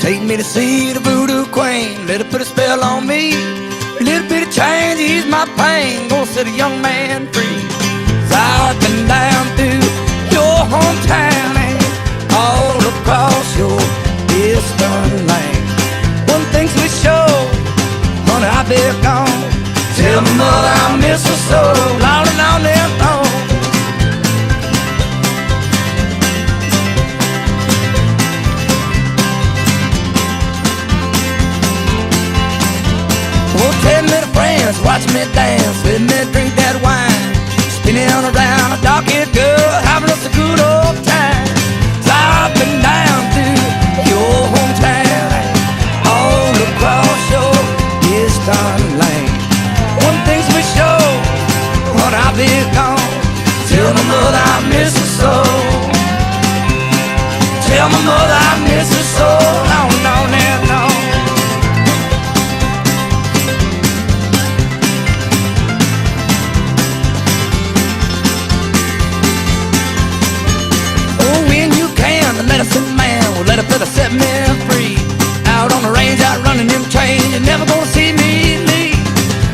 Take me to see the voodoo queen, let her put a spell on me. A little bit of change, ease my pain, gonna set a young man free. So I've been down through your hometown and all across your distant land. One thing's for sure, honey, I'll be gone. Tell my mother I miss her so, long and on and on. Oh, tell me the friends, watch me dance, let me drink that wine, spinning around a dark-haired girl, having us a good old time. So I've been down to your hometown, all across your distant land. One thing's for sure, when I'll be gone, tell my mother I miss her so. Tell my mother I miss her so, on and on and on. Medicine man will let a brother set me free. Out on the range, out running them trains, you're never gonna see me leave.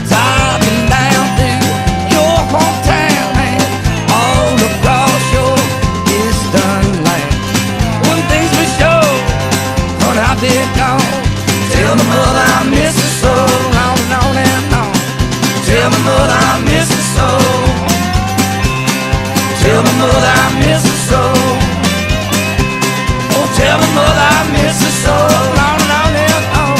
So I've been down through your hometown and all across your distant land. One thing's for sure, when I've been gone, tell my mother I miss her so, on and on and on. Tell my mother I miss her so. Tell my mother I miss her so. Tell my mother I miss her so, long and on and on.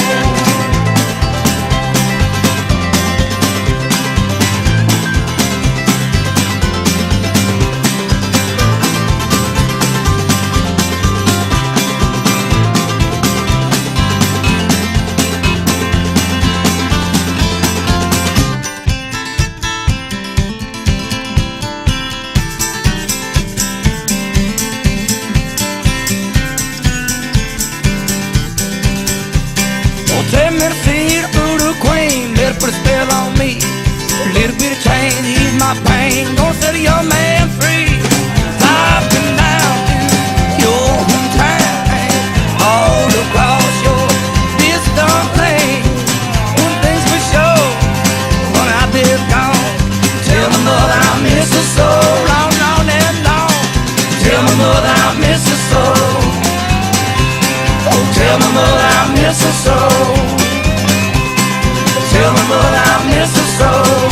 Take me to see the voodoo queen, let her put a spell on me. A little bit of change, ease my pain, gonna set a young man free. I've been down to your hometown and all across your distant land. One thing's for sure, when I've been gone, tell my mother I miss her so, long, long and long. Tell my mother I miss her so. Oh, tell my mother I miss her so. Tell my mother I miss her so.